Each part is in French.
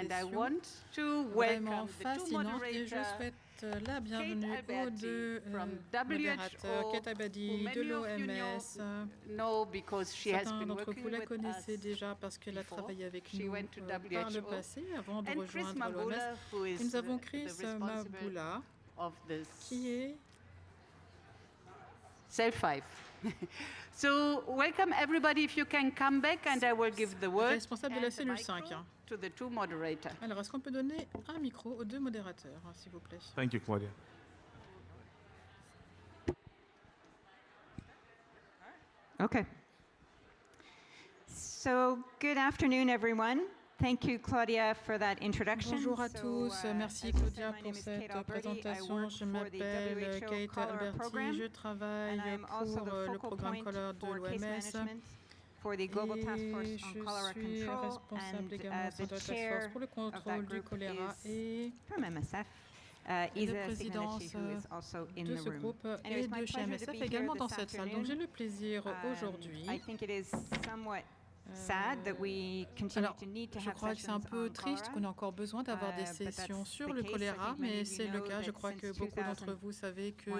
session vraiment fascinante et je souhaite la bienvenue aux deux modérateurs, Kate Abadi de l'OMS. Certains d'entre vous la connaissez déjà parce qu'elle a travaillé avec nous par le passé avant de rejoindre l'OMS. Et nous avons Chris Mabula qui est Cell 5. So, welcome everybody. If you can come back, and I will give the word responsable de la cellule 5. To the two moderators. Alors, est-ce qu'on peut donner un micro aux deux modérateurs, s'il vous plaît? Thank you, Claudia. Okay. So, good afternoon, everyone. Thank you, Claudia, for that introduction. Bonjour à tous, merci Claudia pour cette présentation. Je m'appelle Kate Alberti, je travaille pour le programme Cholera de l'OMS. Et je suis responsable également au sein de la Task Force pour le contrôle du choléra et de présidence de ce groupe et de chez MSF également dans cette salle. Donc j'ai le plaisir aujourd'hui. Alors, je crois que c'est un peu triste qu'on ait encore besoin d'avoir des sessions sur le choléra, mais c'est le cas. Je crois que beaucoup d'entre vous savez que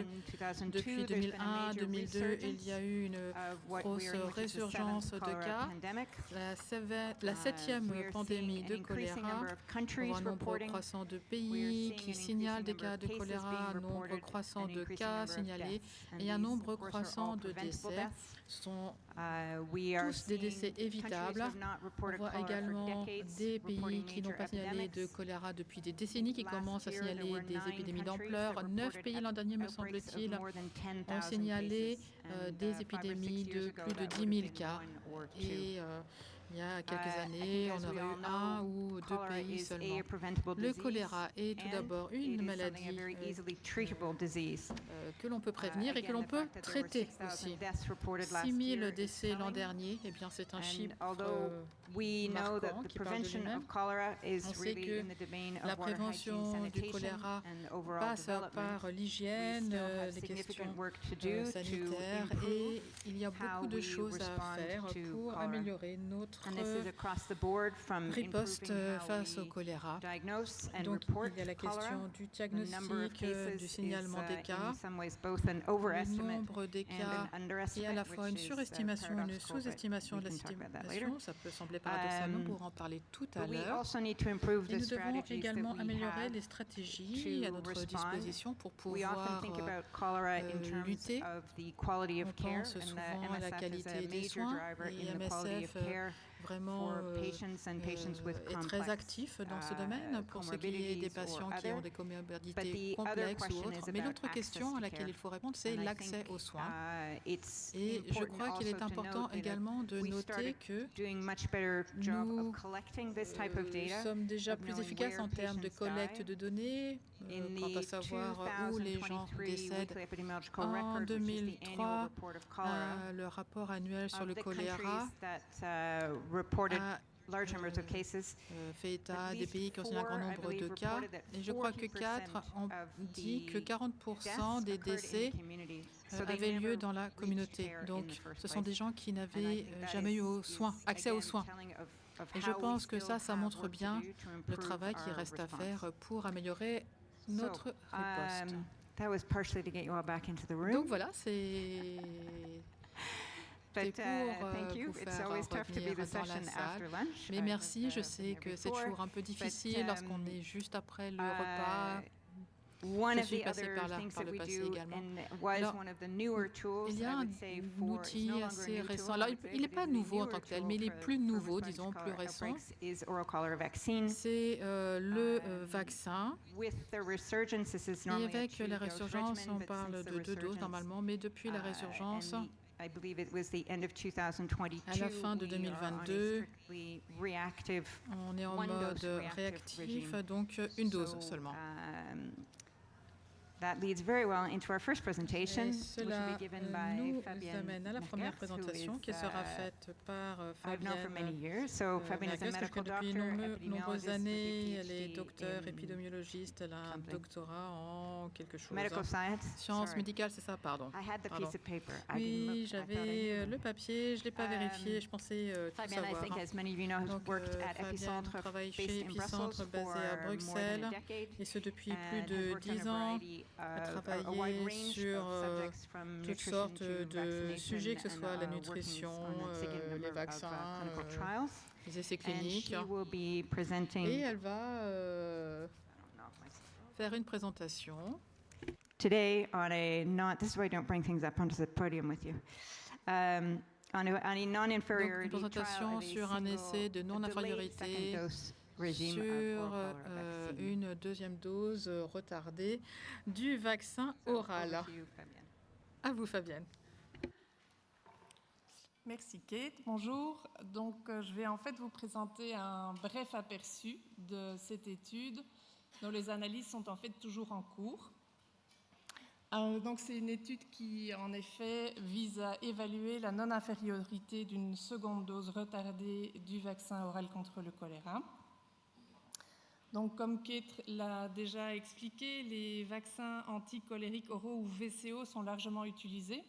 depuis 2001-2002, il y a eu une grosse résurgence de cas. La septième pandémie de choléra, pour un nombre croissant de pays qui signalent des cas de choléra, un nombre croissant de cas signalés et un nombre croissant de décès. Ce sont tous des décès évitables. On voit également des pays qui n'ont pas signalé de choléra depuis des décennies, qui commencent à signaler des épidémies d'ampleur. 9 pays l'an dernier, me semble-t-il, ont signalé des épidémies de plus de 10 000 cas. Et il y a quelques années, on aurait eu un ou deux pays seulement. Le choléra est tout d'abord une maladie que l'on peut prévenir et que l'on peut traiter aussi. 6 000 décès l'an dernier, eh bien c'est un chiffre marquant qui parle de lui-même. On sait que la prévention du choléra passe par l'hygiène, les questions sanitaires et il y a beaucoup de choses à faire pour améliorer notre riposte face au choléra. Donc il y a la question du diagnostic, du signalement des cas, le nombre des cas et à la fois une surestimation et une sous-estimation de la situation. Ça peut sembler paradoxal, nous pourrons en parler tout à l'heure. Et nous devons également améliorer les stratégies à notre disposition pour pouvoir lutter. On pense souvent à la qualité des soins et MSF vraiment est très actif dans ce domaine pour ce qui est des patients qui ont des comorbidités complexes ou autres. Mais l'autre question à laquelle il faut répondre, c'est l'accès aux soins. Et je crois qu'il est important également de noter que nous sommes déjà plus efficaces en termes de collecte de données, quant à savoir où les gens décèdent. En 2003, le rapport annuel sur le choléra fait état des pays qui ont un grand nombre de cas. Et je crois que 4 ont dit que 40% des décès avaient lieu dans la communauté. Donc, ce sont des gens qui n'avaient jamais eu accès aux soins. Et je pense que ça montre bien le travail qui reste à faire pour améliorer notre riposte. Donc voilà, c'est pour vous faire revenir dans la salle. Mais merci, je sais que c'est toujours un peu difficile lorsqu'on est juste après le repas. Je suis passée par là par le passé également. Alors, il y a un outil assez récent. Alors, il n'est pas nouveau en tant que tel, mais il est plus nouveau, disons, plus récent. C'est le vaccin. Et avec la résurgence, on parle de 2 doses normalement, mais depuis la résurgence, à la fin de 2022, on est en mode réactif, donc 1 dose seulement. That leads very well into our first presentation, which cela will be given by nous Fabienne amène à la première présentation qui sera faite par Fabienne. Fabienne is a medical Depuis doctor, nombreuses epidemiologist années, with a elle est PhD docteur in épidémiologiste, elle a un something. doctorat en quelque chose. Medical science. Sciences Sorry. médicales, c'est ça, pardon. I had the piece of paper. I didn't Oui, look. I thought I j'avais knew. le papier, je ne l'ai pas vérifié, je pensais tout Fabienne, I savoir. think, as many of you know, has Donc, worked at Fabienne Epicentre, travaille based chez in Epicentre, Brussels, basé for à more than a Bruxelles, decade, et ce depuis plus and has de worked on 10 a ans. variety A of, travaillé a wide range sur of subjects from toutes nutrition sortes to de sujets, que ce vaccination, soit la and nutrition, working on a significant les number vaccins, of clinical trials. les essais And cliniques. she will be presenting. Et elle va faire une présentation. Today on a this is why I don't bring things up onto the podium with you. On a non-inferiority Donc, une présentation sur un essai de non-infériorité sur une deuxième dose retardée du vaccin oral. À vous, Fabienne. Merci Kate, bonjour. Donc je vais en fait vous présenter un bref aperçu de cette étude dont les analyses sont en fait toujours en cours. Donc c'est une étude qui en effet vise à évaluer la non-infériorité d'une seconde dose retardée du vaccin oral contre le choléra. Donc comme Kate l'a déjà expliqué, les vaccins anticolériques oraux ou VCO sont largement utilisés.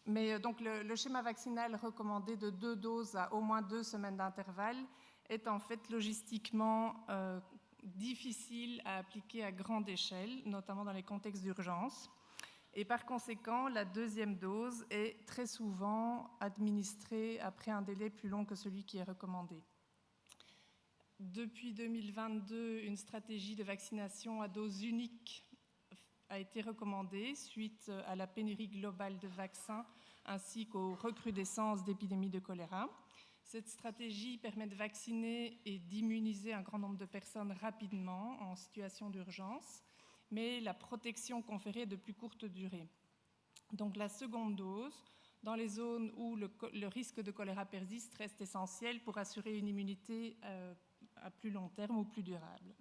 Mais donc le schéma vaccinal recommandé de 2 doses à au moins 2 semaines d'intervalle est en fait logistiquement difficile à appliquer à grande échelle, notamment dans les contextes d'urgence. Et par conséquent, la deuxième dose est très souvent administrée après un délai plus long que celui qui est recommandé. Depuis 2022, une stratégie de vaccination à dose unique a été recommandée suite à la pénurie globale de vaccins ainsi qu'aux recrudescences d'épidémies de choléra. Cette stratégie permet de vacciner et d'immuniser un grand nombre de personnes rapidement en situation d'urgence, mais la protection conférée est de plus courte durée. Donc la seconde dose, dans les zones où le risque de choléra persiste, reste essentielle pour assurer une immunité à plus long terme ou plus durable.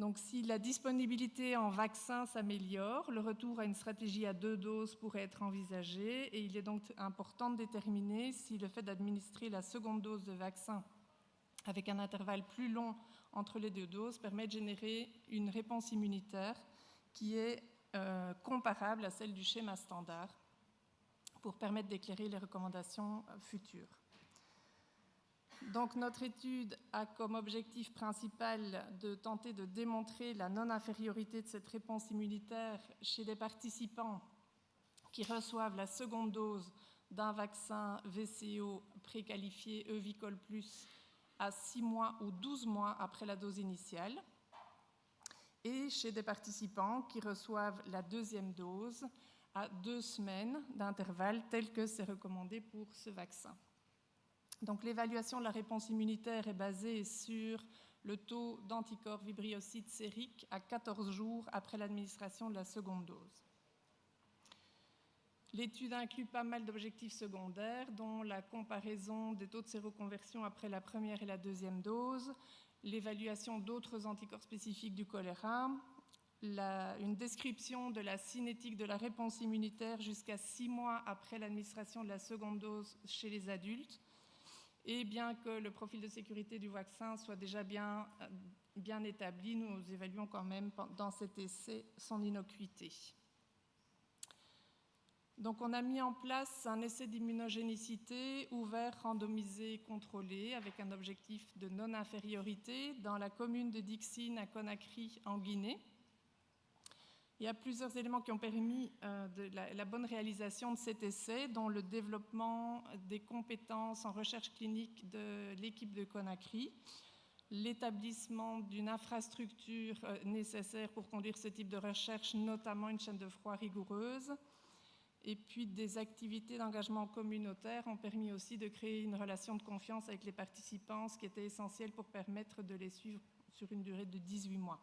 Donc, si la disponibilité en vaccins s'améliore, le retour à une stratégie à 2 doses pourrait être envisagé et il est donc important de déterminer si le fait d'administrer la seconde dose de vaccin avec un intervalle plus long entre les 2 doses permet de générer une réponse immunitaire qui est comparable à celle du schéma standard pour permettre d'éclairer les recommandations futures. Donc notre étude a comme objectif principal de tenter de démontrer la non-infériorité de cette réponse immunitaire chez des participants qui reçoivent la seconde dose d'un vaccin VCO préqualifié Evicol Plus à 6 mois ou 12 mois après la dose initiale et chez des participants qui reçoivent la deuxième dose à 2 semaines d'intervalle tel que c'est recommandé pour ce vaccin. Donc, l'évaluation de la réponse immunitaire est basée sur le taux d'anticorps vibriocytes sériques à 14 jours après l'administration de la seconde dose. L'étude inclut pas mal d'objectifs secondaires, dont la comparaison des taux de séroconversion après la première et la deuxième dose, l'évaluation d'autres anticorps spécifiques du choléra, une description de la cinétique de la réponse immunitaire jusqu'à 6 mois après l'administration de la seconde dose chez les adultes. Et bien que le profil de sécurité du vaccin soit déjà bien établi, nous évaluons quand même dans cet essai son innocuité. Donc on a mis en place un essai d'immunogénicité ouvert, randomisé, contrôlé, avec un objectif de non-infériorité dans la commune de Dixine à Conakry en Guinée. Il y a plusieurs éléments qui ont permis la bonne réalisation de cet essai, dont le développement des compétences en recherche clinique de l'équipe de Conakry, l'établissement d'une infrastructure nécessaire pour conduire ce type de recherche, notamment une chaîne de froid rigoureuse, et puis des activités d'engagement communautaire ont permis aussi de créer une relation de confiance avec les participants, ce qui était essentiel pour permettre de les suivre sur une durée de 18 mois.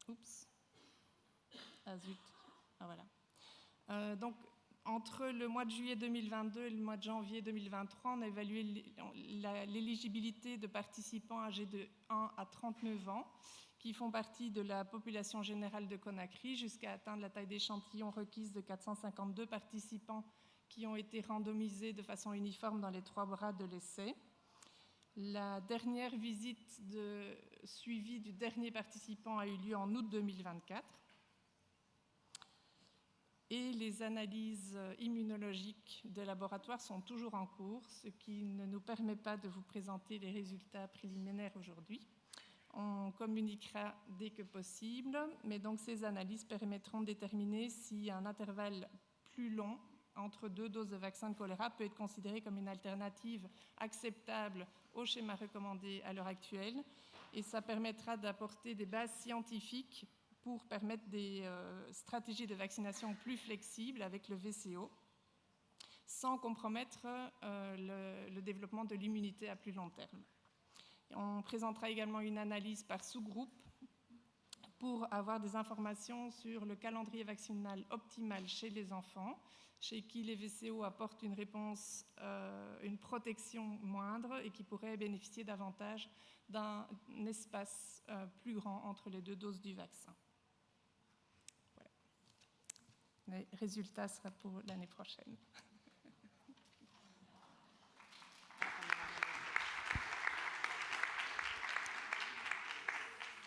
Oups. Ah zut. Ah voilà. Donc, Entre le mois de juillet 2022 et le mois de janvier 2023, on a évalué l'éligibilité de participants âgés de 1 à 39 ans qui font partie de la population générale de Conakry jusqu'à atteindre la taille d'échantillon requise de 452 participants qui ont été randomisés de façon uniforme dans les 3 bras de l'essai. La dernière visite de suivi du dernier participant a eu lieu en août 2024. Et les analyses immunologiques de laboratoire sont toujours en cours, ce qui ne nous permet pas de vous présenter les résultats préliminaires aujourd'hui. On communiquera dès que possible, mais donc ces analyses permettront de déterminer si un intervalle plus long entre 2 doses de vaccin de choléra peut être considéré comme une alternative acceptable au schéma recommandé à l'heure actuelle. Et ça permettra d'apporter des bases scientifiques pour permettre des stratégies de vaccination plus flexibles avec le VCO, sans compromettre le développement de l'immunité à plus long terme. On présentera également une analyse par sous-groupe pour avoir des informations sur le calendrier vaccinal optimal chez les enfants, chez qui les VCO apportent une réponse, une protection moindre et qui pourraient bénéficier davantage d'un espace plus grand entre les 2 doses du vaccin. Les résultats seront pour l'année prochaine.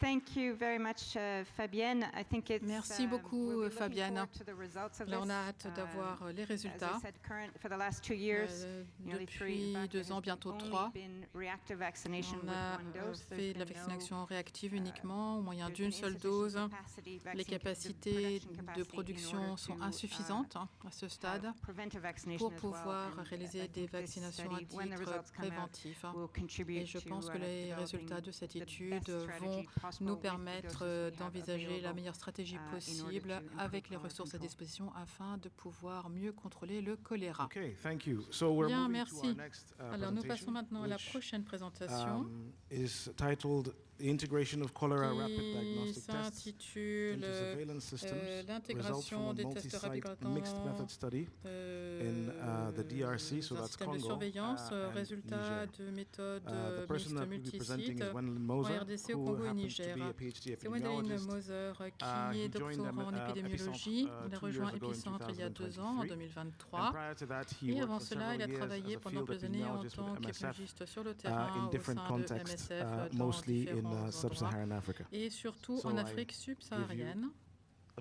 Thank you very much, Fabienne. I think it's, Merci beaucoup, we're really Fabienne. looking forward to the results of Là, on a this. hâte d'avoir les As résultats. I said, for the last 2 years, nearly 3, in Depuis fact, 2 it ans, has bientôt only 3, been reactive vaccination on with a one dose. fait There's de la been vaccination réactive uniquement au moyen there's d'une been seule insufficient dose. capacity, Les vaccine capacités production de capacity in production order sont to, insuffisantes à ce stade have preventive vaccination pour as well. pouvoir And réaliser I des think this vaccinations à study, when the titre results come out, préventif. will Et contribute je to, pense que les developing résultats de cette the étude best vont strategy possible nous with the permettre doses we have d'envisager la available, meilleure stratégie in order possible to improve avec les cholera ressources à control. disposition afin de pouvoir mieux contrôler le choléra. Okay, thank you. So we're Bien, moving to our merci. next Alors nous passons presentation, maintenant à la which, prochaine présentation is titled The Integration of Cholera Rapid qui Diagnostic Tests s'intitule into Surveillance Systems, Results l'intégration from a des tests rapides multi-site mixed method study in the DRC, so un that's système de Congo surveillance, and résultats Niger. de méthodes The person mixtes that will be presenting multisites is Wendelin en Moser, RDC, au who Congo et happens Niger. to be a PhD C'est Wendelin epidemiologist. Moser qui He est joined doctorant en them, épidémiologie. Epicentre, Il a 2 rejoint years ago in Epicentre il y a 2 ans, en 2023. 2023. And prior to that, he Et worked avant for cela, il a several years travaillé as a pendant field plusieurs années en epidemiologist tant with MSF qu'épidémiologiste sur le terrain in au different sein de contexts, MSF dans mostly in différents endroits sub-Saharan Africa. et surtout So en I Afrique subsaharienne.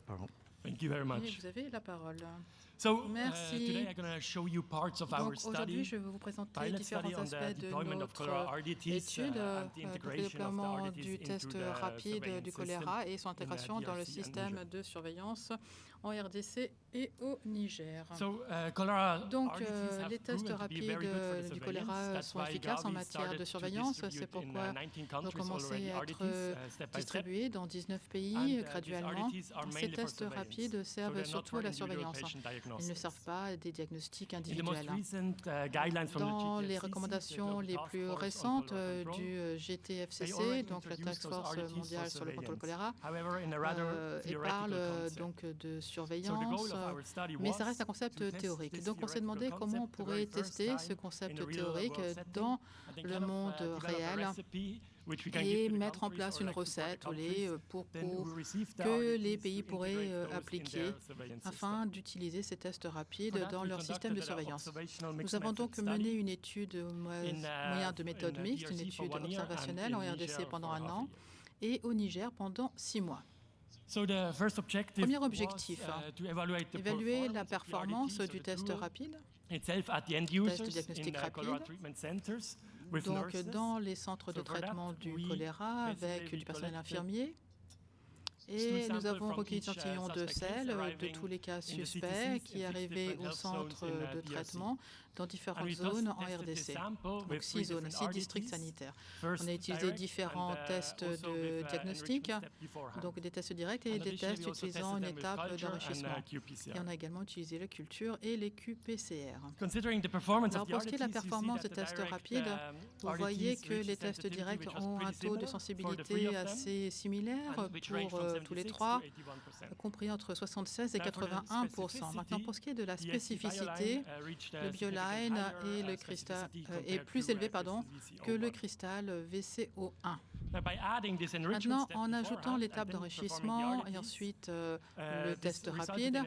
Pardon. Thank you very Et much. vous avez la parole. So Merci. today I'm going to show you parts of our Donc aujourd'hui, study, je vais vous présenter pilot différents study on the aspects de deployment of cholera notre RDTs étude, and the le integration of the déploiement RDTs du into test the rapide du surveillance choléra system et son in intégration dans le DRC and système Niger. de surveillance en RDC et au Niger. So, cholera Donc, RDTs have les tests proven to be rapides very good for the du surveillance. choléra That's sont why efficaces en Gavi matière de started to surveillance. C'est distribute in, pourquoi 19 ils ont countries commencé already à RDTs, être step by step. distribués dans 19 pays And, graduellement. these RDTs are Ces mainly for tests surveillance. rapides So servent they're not surtout for à la individual surveillance. patient Ils ne diagnostics. servent pas à des diagnostics In the most individuels. recent guidelines from Dans the les GTFCC, recommandations the les Task plus Force on récentes Cholera Control, du they GTFCC, already donc la introduced Task those Force RDTs for mondiale sur le contrôle surveillance. choléra, However, in a rather et theoretical parle concept. donc de So the surveillance, goal of our study mais was ça reste un concept to test théorique. this Donc on s'est demandé theoretical comment on concept the pourrait very first tester time ce in concept a real théorique world setting, dans and then le kind of, monde develop a réel recipe which we can et give to the mettre en countries place or une like support the recette countries. pour Then we received the que RDTs les to pays integrate pourraient those in appliquer their surveillance afin system. d'utiliser ces tests rapides For that, dans we leur système de conducted an surveillance. observational Nous mixed avons donc method mené study une étude in, moyen de méthode in mixte, une DRC for étude 1 year and observationnelle in en RDC Niger pendant for un half a an year. et au Niger pendant 6 mois. So the first objective Premier was, objectif, to evaluate the évaluer la performance performance of the RDT, du so test the tool rapide, itself at the end users in diagnostic cholera rapide. treatment centers with donc nurses. dans les centres de So for that, traitement du we choléra avec basically du personnel collected infirmier. Et stool nous samples avons from recueilli each, l'échantillon de suspect case sel de arriving tous les cas in the suspects CTCs in qui 6 arrivaient different au health zones centre in, de DRC. traitement dans différentes zones en RDC. Donc 6 zones, 6 districts sanitaires. On a utilisé différents tests de diagnostic, donc des tests directs et des tests utilisant une étape d'enrichissement. Et on a également utilisé la culture et les qPCR. Alors pour ce qui est de la performance des tests rapides, vous voyez que les tests directs ont un taux de sensibilité assez similaire pour tous les trois, compris entre 76 et 81%. Maintenant, pour ce qui est de la spécificité, le BioLine et le Cristal est plus élevé que le Cristal VCO1. Maintenant, en ajoutant l'étape d'enrichissement et ensuite le test rapide,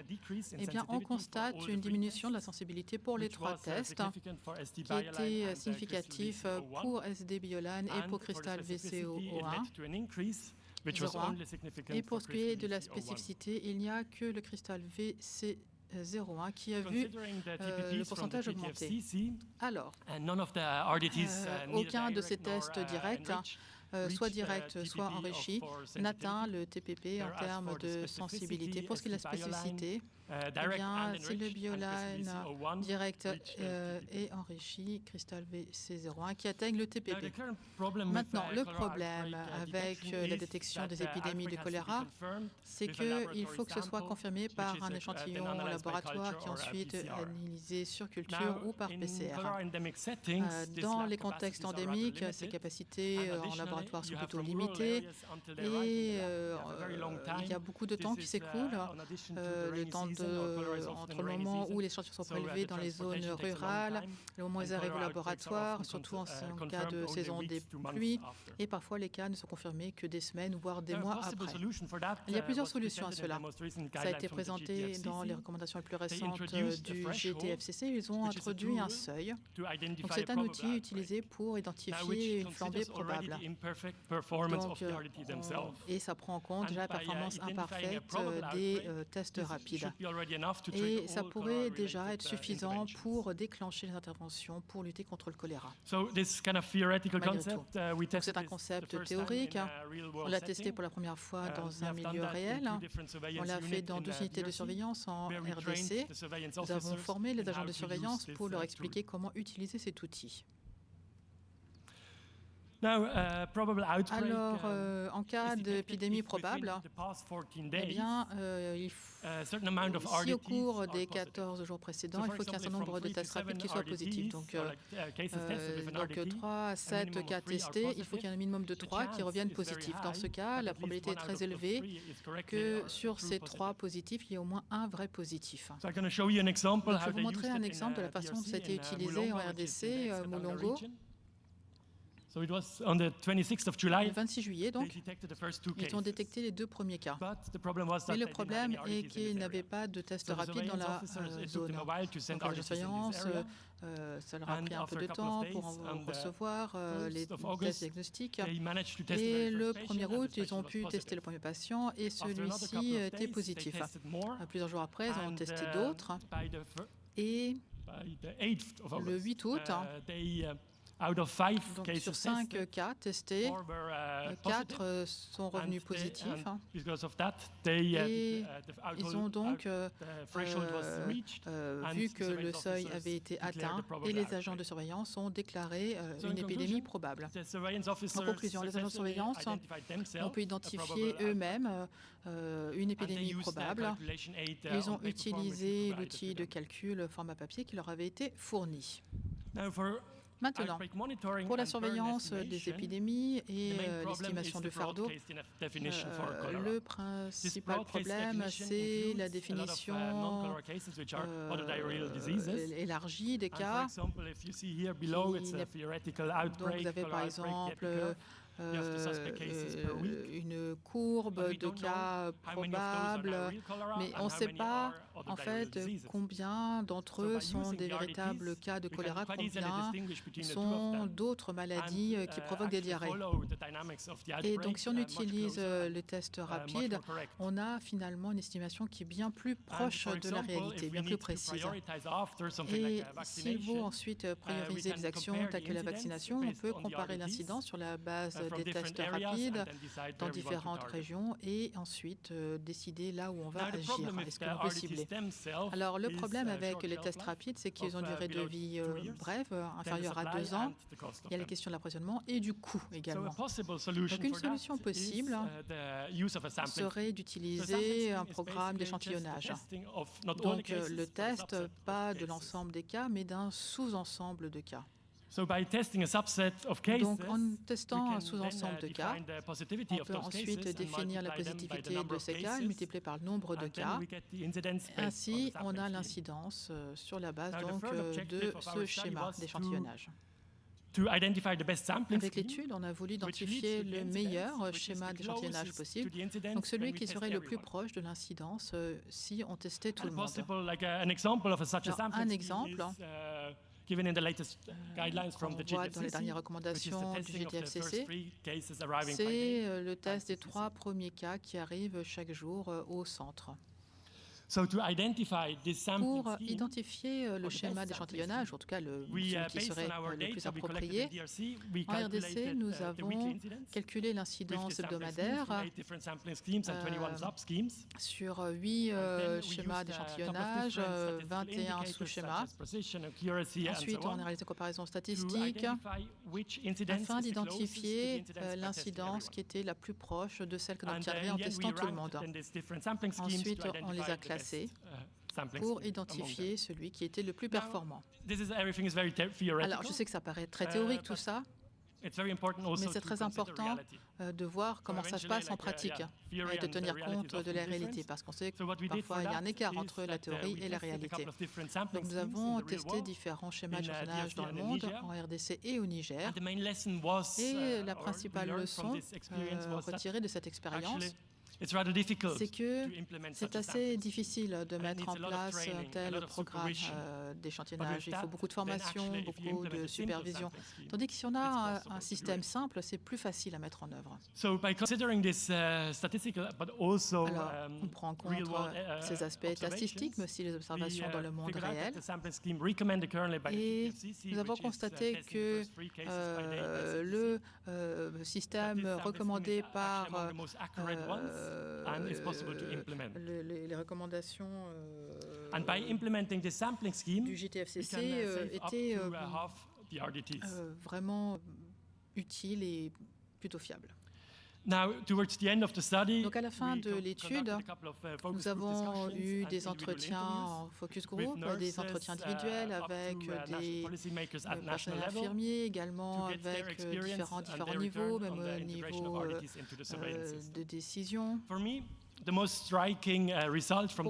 eh bien, on constate une diminution de la sensibilité pour les trois tests qui était significatif pour SD BioLine et pour Cristal VCO1. Et pour ce qui est de la spécificité, il n'y a que le Cristal VC01 qui a vu le pourcentage augmenter. Alors, aucun de ces tests directs, soit direct, soit enrichi, n'atteint le TPP en termes de sensibilité. Pour ce qui est de la spécificité, eh bien, c'est le BioLine direct et enrichi, Cristal VC01, qui atteigne le TPP. Maintenant, le problème avec la détection des épidémies de choléra, c'est qu'il faut que ce soit confirmé par un échantillon au laboratoire qui est ensuite analysé sur culture ou par PCR. Dans les contextes endémiques, ces capacités en laboratoire sont plutôt limitées et il y a beaucoup de temps qui s'écoule. Le temps entre le moment où les échantillons sont prélevés dans les zones rurales, le moment où ils arrivent au laboratoire, surtout en cas de saison des pluies, et parfois les cas ne sont confirmés que des semaines, voire des mois après. Il y a plusieurs solutions à cela. Ça a été présenté dans les recommandations les plus récentes du GTFCC. Ils ont introduit un seuil. Donc c'est un outil utilisé pour identifier une flambée probable. Donc, et ça prend en compte la performance imparfaite des tests rapides. Et ça pourrait déjà être suffisant pour déclencher les interventions pour lutter contre le choléra. C'est un concept théorique. On l'a testé pour la première fois dans un milieu réel. On l'a fait dans 12 unités de surveillance en RDC. Nous avons formé les agents de surveillance pour leur expliquer comment utiliser cet outil. Alors, en cas d'épidémie probable, eh bien, si au cours des 14 jours précédents, il faut qu'il y ait un certain nombre de tests rapides qui soient positifs. Donc 3 à 7 cas testés, il faut qu'il y ait un minimum de 3 qui reviennent positifs. Dans ce cas, la probabilité est très élevée que sur ces 3 positifs, il y ait au moins un vrai positif. Donc, je vais vous montrer un exemple de la façon dont ça a été utilisé en RDC, Mulongo. Le 26 juillet, donc, ils ont détecté les 2 premiers cas. Mais le problème est qu'ils n'avaient pas de test rapide dans la zone. Donc, la surveillance, ça leur a pris un peu de temps pour recevoir les tests diagnostiques. Et le 1er août, ils ont pu tester le premier patient et celui-ci était positif. Plusieurs jours après, ils ont testé d'autres. Et le 8 août, donc sur 5 cas testés, 4 sont revenus positifs. Et ils ont donc vu que le seuil avait été atteint et les agents de surveillance ont déclaré une épidémie probable. En conclusion, les agents de surveillance ont pu identifier eux-mêmes une épidémie probable. Ils ont utilisé l'outil de calcul format papier qui leur avait été fourni. Maintenant, pour la surveillance des épidémies et l'estimation du fardeau, le principal problème, c'est la définition élargie des cas. Donc, vous avez par exemple une courbe de cas probables, mais on ne sait pas en fait combien d'entre eux sont des véritables cas de choléra, combien sont d'autres maladies qui provoquent des diarrhées. Et donc si on utilise le test rapide, on a finalement une estimation qui est bien plus proche de la réalité, bien plus précise. Et s'il faut ensuite prioriser des actions telles que la vaccination, on peut comparer l'incidence sur la base des tests rapides dans différentes régions et ensuite décider là où on va agir. Est-ce qu'on peut cibler? Alors, le problème avec les tests rapides, c'est qu'ils ont une durée de vie brève, inférieure à 2 ans. Il y a la question de l'approvisionnement et du coût également. Donc, une solution possible serait d'utiliser un programme d'échantillonnage. Donc, le test, pas de l'ensemble des cas, mais d'un sous-ensemble de cas. Donc, en testant un sous-ensemble de cas, on peut ensuite définir la positivité de ces cas multipliée par le nombre de cas. Ainsi, on a l'incidence sur la base donc, de ce schéma d'échantillonnage. Avec l'étude, on a voulu identifier le meilleur schéma d'échantillonnage possible, donc celui qui serait le plus proche de l'incidence si on testait tout le monde. Alors, un exemple, qu'on voit dans les dernières recommandations du GTFCC, c'est le test des 3 premiers cas qui arrivent chaque jour au centre. Pour identifier le schéma d'échantillonnage, en tout cas celui qui serait le plus approprié, en RDC, nous avons calculé l'incidence hebdomadaire sur 8 schémas d'échantillonnage, 21 sous-schémas. Ensuite, on a réalisé une comparaison statistique afin d'identifier l'incidence qui était la plus proche de celle que l'on obtiendrait en testant tout le monde. Ensuite, on les a classés pour identifier celui qui était le plus performant. Alors, je sais que ça paraît très théorique tout ça, mais c'est très important de voir comment ça se passe en pratique et de tenir compte de la réalité, parce qu'on sait que parfois il y a un écart entre la théorie et la réalité. Donc nous avons testé différents schémas d'échantillonnage dans le monde, en RDC et au Niger, et la principale leçon retirée de cette expérience, c'est que c'est assez difficile de mettre en place un tel programme d'échantillonnage. Il faut beaucoup de formation, beaucoup de supervision. Tandis que si on a un système simple, c'est plus facile à mettre en œuvre. Alors, on prend en compte ces aspects statistiques, mais aussi les observations dans le monde réel. Et nous avons constaté que le système recommandé par les recommandations du GTFCC étaient vraiment utiles et plutôt fiables. Donc à la fin de l'étude, nous avons eu des entretiens en focus group, des entretiens individuels avec des personnels infirmiers, également avec différents niveaux, même au niveau de décision. Pour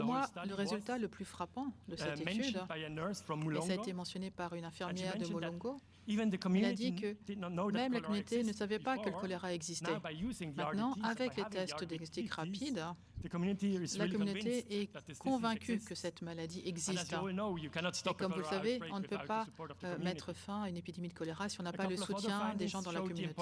moi, le résultat le plus frappant de cette étude, et ça a été mentionné par une infirmière de Molongo, il a dit que même la communauté ne savait pas que le choléra existait. Maintenant, avec les tests diagnostiques rapides, la communauté est convaincue que cette maladie existe. Et comme vous le savez, on ne peut pas mettre fin à une épidémie de choléra si on n'a pas le soutien des gens dans la communauté.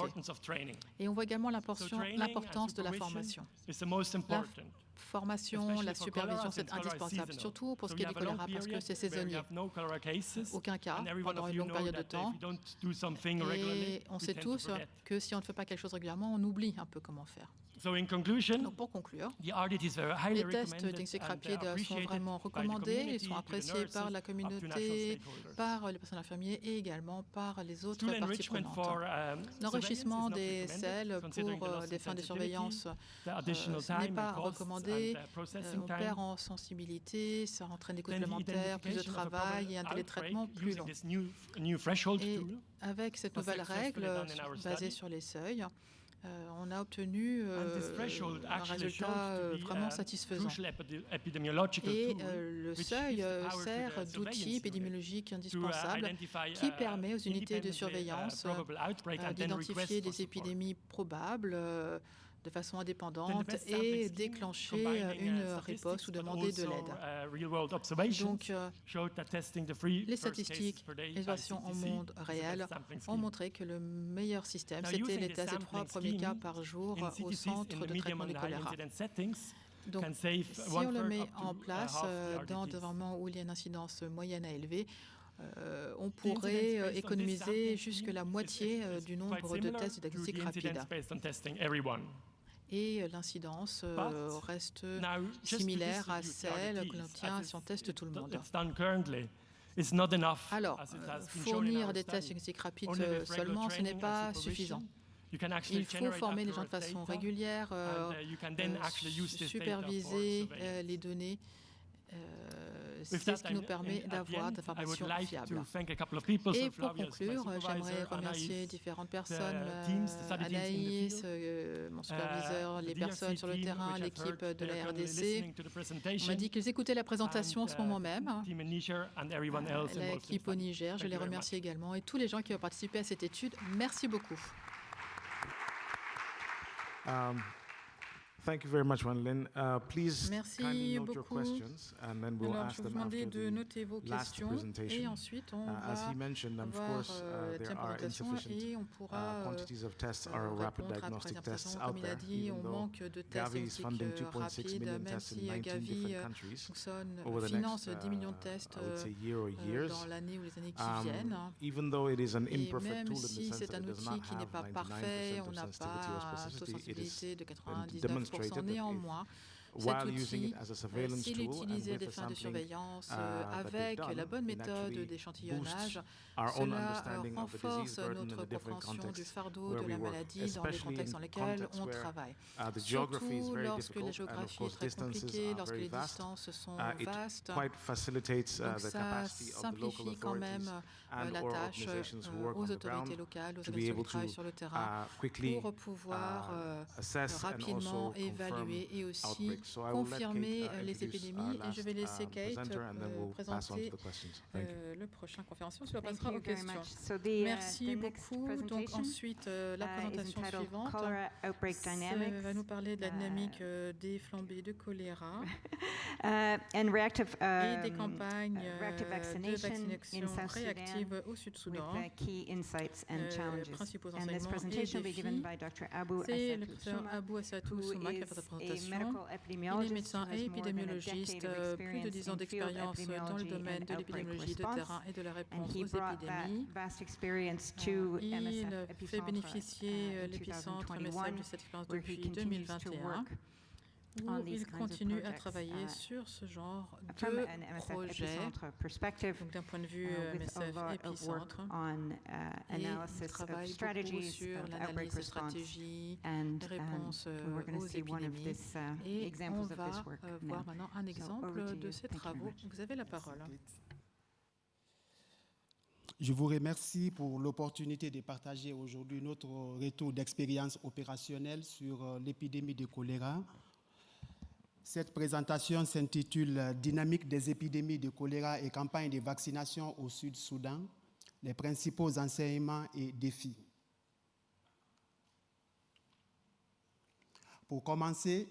Et on voit également l'importance de la formation. La formation, la supervision, c'est indispensable, surtout pour ce qui est du choléra, parce que c'est saisonnier. Aucun cas pendant une longue période de temps. Et on sait tous que si on ne fait pas quelque chose régulièrement, on oublie un peu comment faire. Donc pour conclure, les tests diagnostiques rapides sont vraiment recommandés, ils sont appréciés par la communauté, par les personnels infirmiers et également par les autres parties prenantes. L'enrichissement des selles pour des fins de surveillance n'est pas recommandé, on perd en sensibilité, ça entraîne des coûts supplémentaires, plus de travail et un télétraitement plus long. Et avec cette nouvelle règle basée sur les seuils, on a obtenu un résultat vraiment satisfaisant. Et le seuil sert d'outil épidémiologique indispensable qui permet aux unités de surveillance d'identifier des épidémies probables de façon indépendante et déclencher une riposte ou demander de l'aide. Donc, les statistiques et les observations en monde réel ont montré que le meilleur système, c'était les tests des 3 premiers cas par jour au centre de traitement du choléra. Donc, si on le met en place dans des environnements où il y a une incidence moyenne à élevée, on pourrait économiser jusque la moitié du nombre de tests de diagnostic rapide. Et l'incidence reste similaire à celle que l'on obtient si on teste tout le monde. Alors, fournir des tests diagnostiques rapides seulement, ce n'est pas suffisant. Il faut former les gens de façon régulière, superviser les données. C'est ce qui nous permet d'avoir des informations fiables. Et pour conclure, j'aimerais remercier différentes personnes, Anaïs, mon superviseur, les personnes sur le terrain, l'équipe de la RDC. On m'a dit qu'ils écoutaient la présentation en ce moment même. L'équipe au Niger, je les remercie également. Et tous les gens qui ont participé à cette étude, merci beaucoup. Thank you very much, Wan Lin. Please kindly note your beaucoup. questions, and then we'll ask them after de noter vos the last questions, presentation. Et ensuite, on As he mentioned, of course, there are insufficient et on pourra quantities of tests or rapid diagnostic tests out there, even though Gavi is funding 2.6 million tests in 19 different countries over the next, 10 millions de tests I would say, year or years. dans l'année ou les années qui viennent. Even though it is an Et imperfect même tool in the si sense c'est that un it does outil not qui n'est have pas parfait, 99% on of n'a sensitivity or pas specificity, it is sensibilité de demonstrated 99%. that Néanmoins, while cet using outil, it as a surveillance s'il est tool and utilisé à with des the fins de sampling surveillance that they've avec done, la bonne it méthode actually d'échantillonnage, our own cela understanding of the disease renforce burden in notre the different compréhension du contexts fardeau where de we la work, maladie dans les especially contextes dans in lesquels contexts on where travaille. the geography is Surtout very lorsque difficult, la and of géographie est course très distances compliquée, are lorsque very les vast. distances sont It vastes. quite facilitates Donc the ça capacity of the local simplifie quand authorities même and la or tâche organizations who work aux on the autorités ground locales, aux to be organisations able qui travaillent to sur le terrain, quickly pour pouvoir assess and rapidement also confirm évaluer et aussi outbreaks. So I will let confirmer Kate, les introduce épidémies. Et je vais laisser Kate presenter, and then we'll pass on to présenter the questions. Thank you. le prochain conférencier. Cela Thank passera you aux very questions. much. So the Merci next beaucoup. Donc presentation ensuite, la is présentation entitled suivante Cholera Outbreak Dynamics va nous parler de la dynamique des flambées de choléra and reactive et des campagnes reactive de vaccination in vaccination South Sudan réactive au Sud-Soudan. with key insights and challenges. Principaux And this enseignements et presentation will be given défis. by Dr. Abu C'est le Assatou professeur Souma, Abou Assatou who Souma qui is a fait sa a présentation. medical Il est epidemiologist médecin who et has more than a épidémiologiste, decade of plus de 10 ans experience in field d'expérience dans le epidemiology domaine and de outbreak l'épidémiologie de response. terrain et de la And réponse he aux brought that épidémies. vast experience to Il MSF fait Epicentre bénéficier in l'épicentre 2021, MSF de cette expérience where he depuis continues to 2021, work où on these il kinds of continue à projects, travailler sur ce genre from de an MSF projet. Epicentre perspective, Donc d'un point de vue with a MSF lot of work épicentre. on Et il analysis of travaille beaucoup strategies sur of outbreak l'analyse de response. stratégies, And les réponses we're going aux to see one of épidémies. these Et on examples of va this work voir now. maintenant un exemple over to de you. ces Thank you very travaux. much. Vous avez la parole. Je vous remercie pour l'opportunité de partager aujourd'hui notre retour d'expérience opérationnelle sur l'épidémie de choléra. Cette présentation s'intitule « Dynamique des épidémies de choléra et campagne de vaccination au Sud-Soudan, les principaux enseignements et défis ». Pour commencer,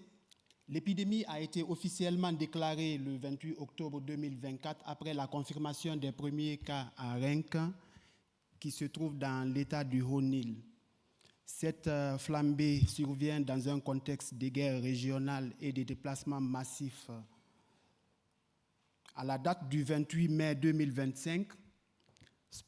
l'épidémie a été officiellement déclarée le 28 octobre 2024 après la confirmation des premiers cas à Renk, qui se trouve dans l'état du Haut-Nil. Cette flambée survient dans un contexte de guerre régionale et de déplacements massifs. À la date du 28 mai 2025,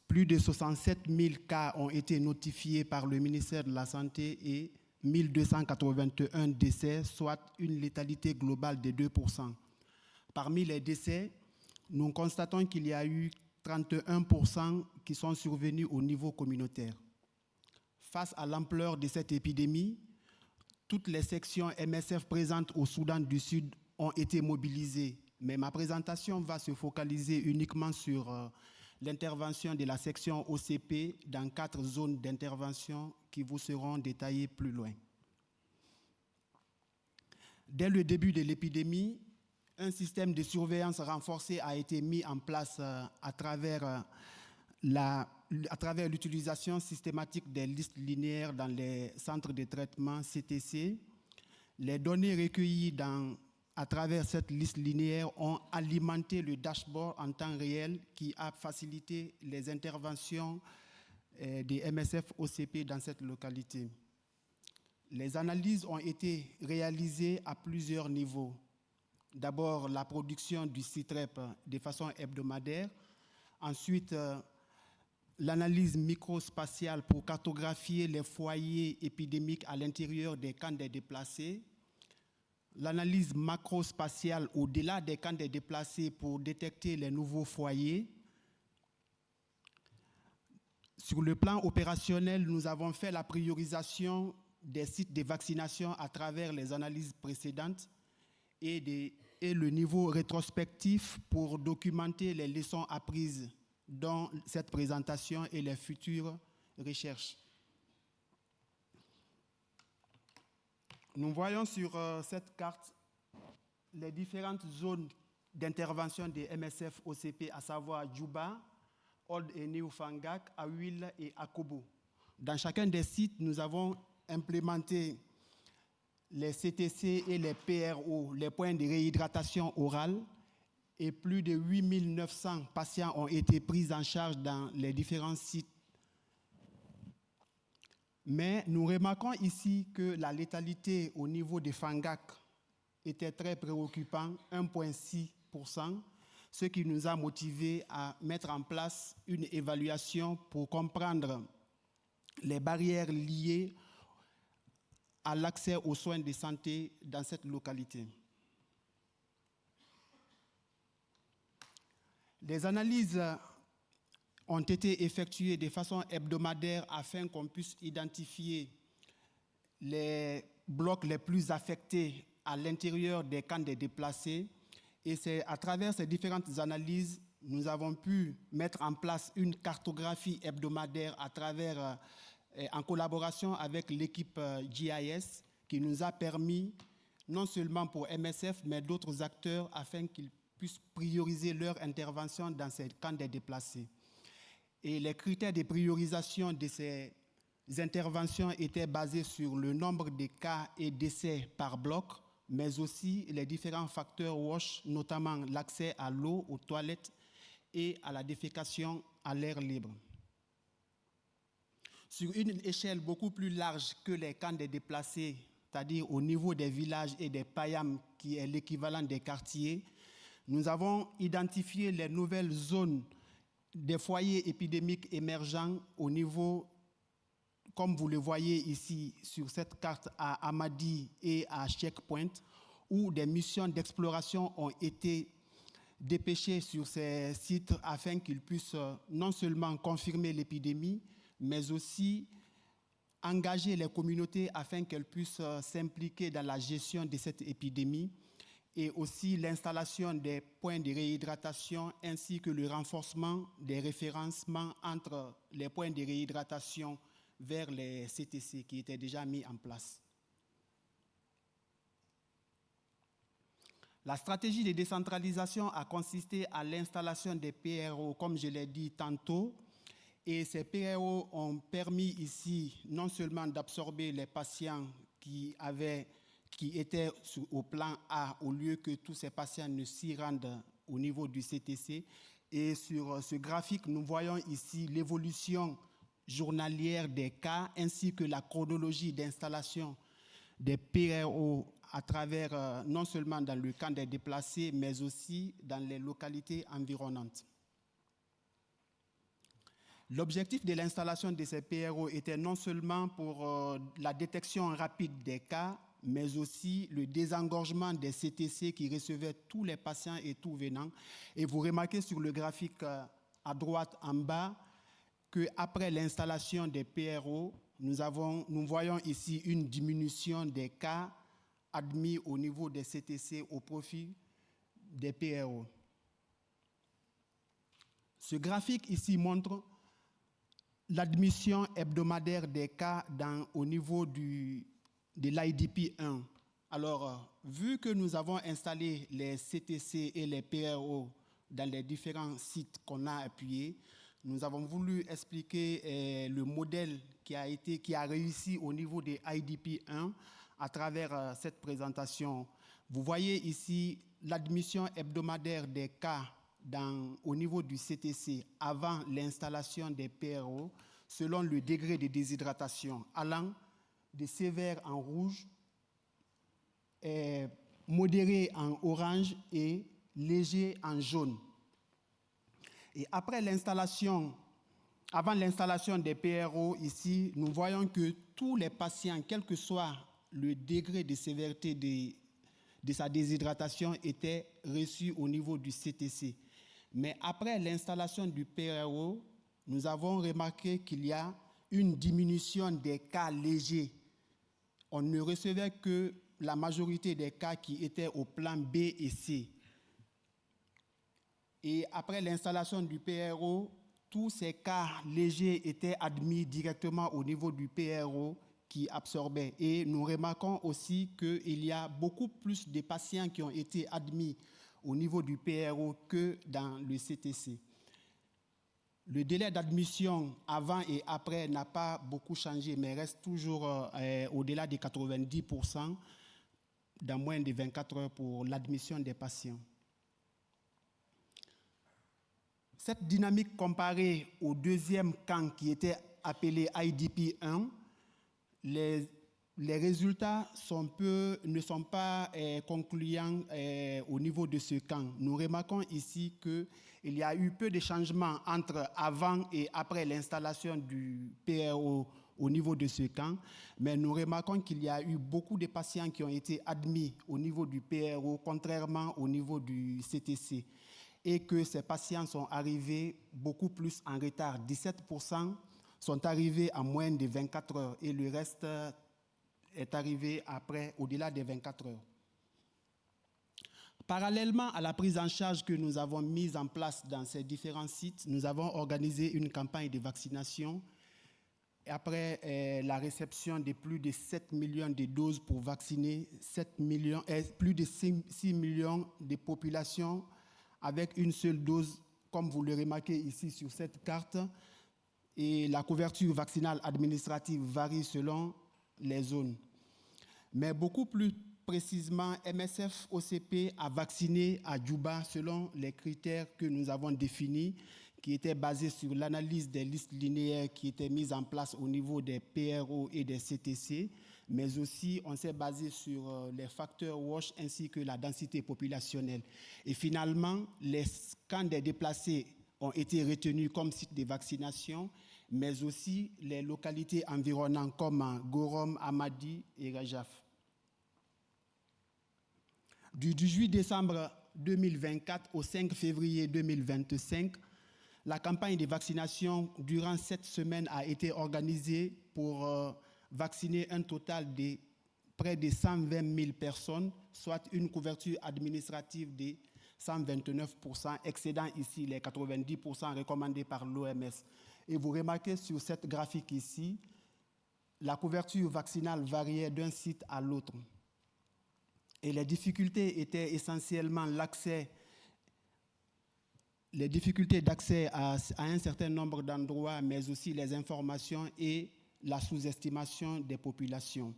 plus de 67 000 cas ont été notifiés par le ministère de la Santé et 1281 décès, soit une létalité globale de 2%. Parmi les décès, nous constatons qu'il y a eu 31% qui sont survenus au niveau communautaire. Face à l'ampleur de cette épidémie, toutes les sections MSF présentes au Soudan du Sud ont été mobilisées, mais ma présentation va se focaliser uniquement sur l'intervention de la section OCP dans 4 zones d'intervention qui vous seront détaillées plus loin. Dès le début de l'épidémie, un système de surveillance renforcé a été mis en place à travers l'utilisation systématique des listes linéaires dans les centres de traitement CTC. Les données recueillies à travers cette liste linéaire ont alimenté le dashboard en temps réel qui a facilité les interventions des MSF OCP dans cette localité. Les analyses ont été réalisées à plusieurs niveaux. D'abord, la production du CITREP de façon hebdomadaire. Ensuite, l'analyse microspatiale pour cartographier les foyers épidémiques à l'intérieur des camps des déplacés. L'analyse macrospatiale au-delà des camps des déplacés pour détecter les nouveaux foyers. Sur le plan opérationnel, nous avons fait la priorisation des sites de vaccination à travers les analyses précédentes et le niveau rétrospectif pour documenter les leçons apprises dans cette présentation et les futures recherches. Nous voyons sur cette carte les différentes zones d'intervention des MSF-OCP, à savoir Djouba, Old et New Fangak, Awil et Akobo. Dans chacun des sites, nous avons implémenté les CTC et les PRO, les points de réhydratation orale, et plus de 8900 patients ont été pris en charge dans les différents sites. Mais nous remarquons ici que la létalité au niveau des Fangak était très préoccupante, 1,6%, ce qui nous a motivés à mettre en place une évaluation pour comprendre les barrières liées à l'accès aux soins de santé dans cette localité. Les analyses ont été effectuées de façon hebdomadaire afin qu'on puisse identifier les blocs les plus affectés à l'intérieur des camps des déplacés. Et c'est à travers ces différentes analyses, nous avons pu mettre en place une cartographie hebdomadaire à travers, en collaboration avec l'équipe GIS, qui nous a permis, non seulement pour MSF, mais d'autres acteurs, afin qu'ils puissent prioriser leur intervention dans ces camps des déplacés. Et les critères de priorisation de ces interventions étaient basés sur le nombre de cas et décès par bloc, mais aussi les différents facteurs WASH, notamment l'accès à l'eau, aux toilettes et à la défécation à l'air libre. Sur une échelle beaucoup plus large que les camps des déplacés, c'est-à-dire au niveau des villages et des payams, qui est l'équivalent des quartiers, nous avons identifié les nouvelles zones des foyers épidémiques émergents au niveau, comme vous le voyez ici sur cette carte, à Amadi et à Checkpoint, où des missions d'exploration ont été dépêchées sur ces sites afin qu'ils puissent non seulement confirmer l'épidémie, mais aussi engager les communautés afin qu'elles puissent s'impliquer dans la gestion de cette épidémie, et aussi l'installation des points de réhydratation ainsi que le renforcement des référencements entre les points de réhydratation vers les CTC qui étaient déjà mis en place. La stratégie de décentralisation a consisté à l'installation des PRO, comme je l'ai dit tantôt, et ces PRO ont permis ici non seulement d'absorber les patients qui étaient au plan A, au lieu que tous ces patients ne s'y rendent au niveau du CTC. Et sur ce graphique, nous voyons ici l'évolution journalière des cas ainsi que la chronologie d'installation des PRO à travers, non seulement dans le camp des déplacés, mais aussi dans les localités environnantes. L'objectif de l'installation de ces PRO était non seulement pour la détection rapide des cas, mais aussi le désengorgement des CTC qui recevaient tous les patients et tout venant. Et vous remarquez sur le graphique à droite en bas qu'après l'installation des PRO, nous voyons ici une diminution des cas admis au niveau des CTC au profit des PRO. Ce graphique ici montre l'admission hebdomadaire des cas au niveau de l'IDP 1. Alors, vu que nous avons installé les CTC et les PRO dans les différents sites qu'on a appuyés, nous avons voulu expliquer le modèle qui a réussi au niveau des IDP 1 à travers cette présentation. Vous voyez ici l'admission hebdomadaire des cas au niveau du CTC avant l'installation des PRO selon le degré de déshydratation, allant de sévère en rouge, modéré en orange et léger en jaune. Et avant l'installation des PRO ici, nous voyons que tous les patients, quel que soit le degré de sévérité de sa déshydratation, étaient reçus au niveau du CTC. Mais après l'installation du PRO, nous avons remarqué qu'il y a une diminution des cas légers. On ne recevait que la majorité des cas qui étaient au plan B et C. Et après l'installation du PRO, tous ces cas légers étaient admis directement au niveau du PRO qui absorbait. Et nous remarquons aussi qu'il y a beaucoup plus de patients qui ont été admis au niveau du PRO que dans le CTC. Le délai d'admission avant et après n'a pas beaucoup changé, mais reste toujours au-delà de 90%, dans moins de 24 heures pour l'admission des patients. Cette dynamique comparée au deuxième camp qui était appelé IDP 1, les résultats ne sont pas concluants au niveau de ce camp. Nous remarquons ici qu'il y a eu peu de changements entre avant et après l'installation du PRO au niveau de ce camp, mais nous remarquons qu'il y a eu beaucoup de patients qui ont été admis au niveau du PRO, contrairement au niveau du CTC, et que ces patients sont arrivés beaucoup plus en retard. 17% sont arrivés en moins de 24 heures et le reste est arrivé après, au-delà des 24 heures. Parallèlement à la prise en charge que nous avons mise en place dans ces différents sites, nous avons organisé une campagne de vaccination. Après la réception de plus de 7 millions de doses pour vacciner plus de 6 millions de populations avec une seule dose, comme vous le remarquez ici sur cette carte, et la couverture vaccinale administrative varie selon les zones. Mais beaucoup plus précisément, MSF OCP a vacciné à Djouba selon les critères que nous avons définis, qui étaient basés sur l'analyse des listes linéaires qui étaient mises en place au niveau des PRO et des CTC, mais aussi on s'est basé sur les facteurs WASH ainsi que la densité populationnelle. Et finalement, les camps des déplacés ont été retenus comme sites de vaccination, mais aussi les localités environnantes comme Gorom, Amadi et Rajaf. Du 18 décembre 2024 au 5 février 2025, la campagne de vaccination durant cette semaine a été organisée pour vacciner un total de près de 120 000 personnes, soit une couverture administrative de 129%, excédant ici les 90% recommandés par l'OMS. Et vous remarquez sur cette graphique ici, la couverture vaccinale variait d'un site à l'autre. Et les difficultés étaient essentiellement les difficultés d'accès à un certain nombre d'endroits, mais aussi les informations et la sous-estimation des populations.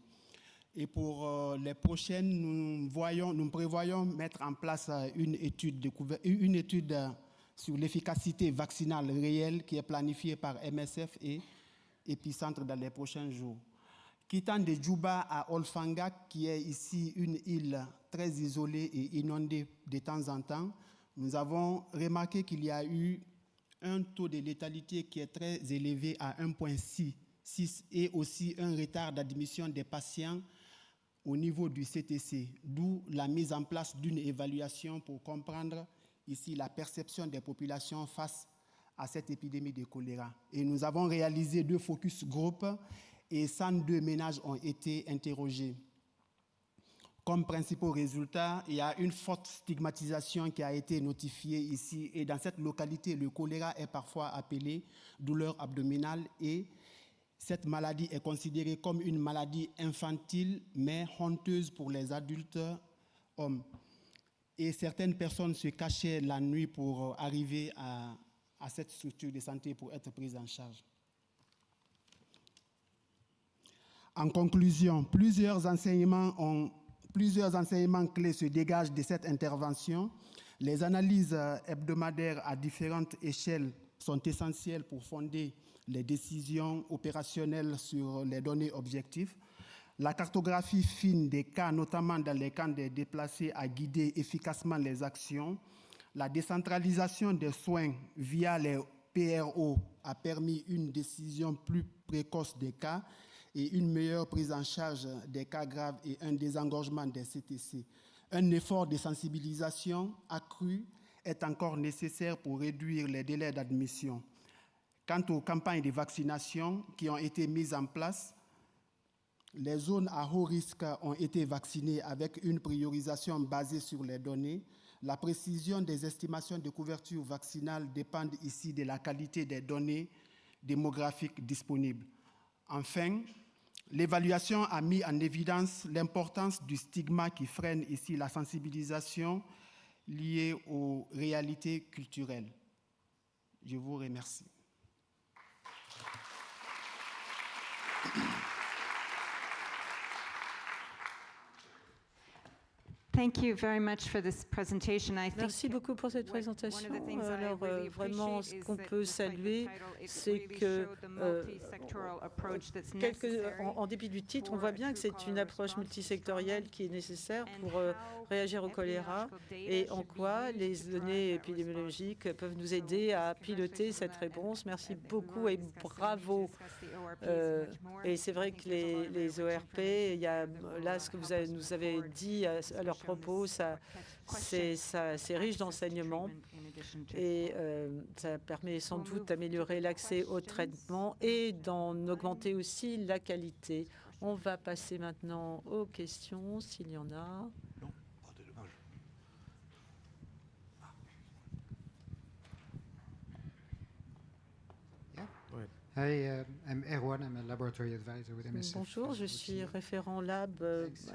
Et pour les prochaines, nous prévoyons mettre en place une étude sur l'efficacité vaccinale réelle qui est planifiée par MSF et Épicentre dans les prochains jours. Quittant de Djouba à Olfangak, qui est ici une île très isolée et inondée de temps en temps, nous avons remarqué qu'il y a eu un taux de létalité qui est très élevé à 1,6 et aussi un retard d'admission des patients au niveau du CTC, d'où la mise en place d'une évaluation pour comprendre ici la perception des populations face à cette épidémie de choléra. Et nous avons réalisé 2 focus group et 102 ménages ont été interrogés. Comme principaux résultats, il y a une forte stigmatisation qui a été notifiée ici. Et dans cette localité, le choléra est parfois appelé douleur abdominale et cette maladie est considérée comme une maladie infantile, mais honteuse pour les adultes hommes. Et certaines personnes se cachaient la nuit pour arriver à cette structure de santé pour être prises en charge. En conclusion, plusieurs enseignements clés se dégagent de cette intervention. Les analyses hebdomadaires à différentes échelles sont essentielles pour fonder les décisions opérationnelles sur les données objectives. La cartographie fine des cas, notamment dans les camps des déplacés, a guidé efficacement les actions. La décentralisation des soins via les PRO a permis une décision plus précoce des cas et une meilleure prise en charge des cas graves et un désengorgement des CTC. Un effort de sensibilisation accru est encore nécessaire pour réduire les délais d'admission. Quant aux campagnes de vaccination qui ont été mises en place, les zones à haut risque ont été vaccinées avec une priorisation basée sur les données. La précision des estimations de couverture vaccinale dépend ici de la qualité des données démographiques disponibles. Enfin, l'évaluation a mis en évidence l'importance du stigma qui freine ici la sensibilisation liée aux réalités culturelles. Je vous remercie. Thank you very much for this presentation. Merci beaucoup pour cette présentation. Alors, vraiment, ce qu'on peut saluer, c'est que, en dépit du titre, on voit bien que c'est une approche multisectorielle qui est nécessaire pour réagir au choléra et en quoi les données épidémiologiques peuvent nous aider à piloter cette réponse. Merci beaucoup et bravo. Et c'est vrai que les ORP, il y a là ce que vous nous avez dit à leur propos, c'est riche d'enseignements et ça permet sans doute d'améliorer l'accès au traitement et d'en augmenter aussi la qualité. On va passer maintenant aux questions, s'il y en a. Bonjour, je suis référent lab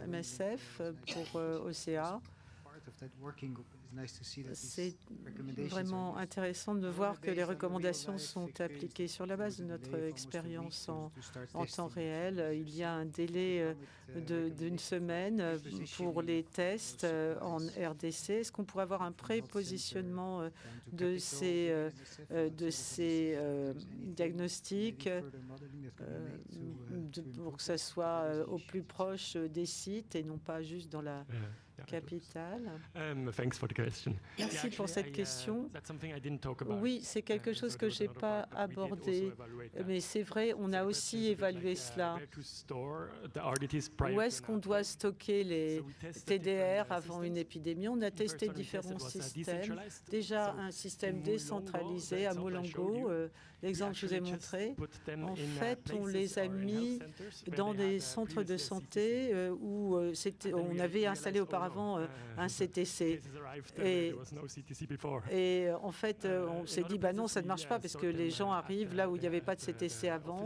MSF pour OCA. C'est vraiment intéressant de voir que les recommandations sont appliquées sur la base de notre expérience en temps réel. Il y a un délai d'une semaine pour les tests en RDC. Est-ce qu'on pourrait avoir un pré-positionnement de ces diagnostics pour que ça soit au plus proche des sites et non pas juste dans la capitale? Merci pour cette question. Oui, c'est quelque chose que je n'ai pas abordé, mais c'est vrai, on a aussi évalué cela. Où est-ce qu'on doit stocker les TDR avant une épidémie? On a testé différents systèmes. Déjà, un système décentralisé à Molango, l'exemple que je vous ai montré. En fait, on les a mis dans des centres de santé où on avait installé auparavant un CTC. Et en fait, on s'est dit, non, ça ne marche pas parce que les gens arrivent là où il n'y avait pas de CTC avant,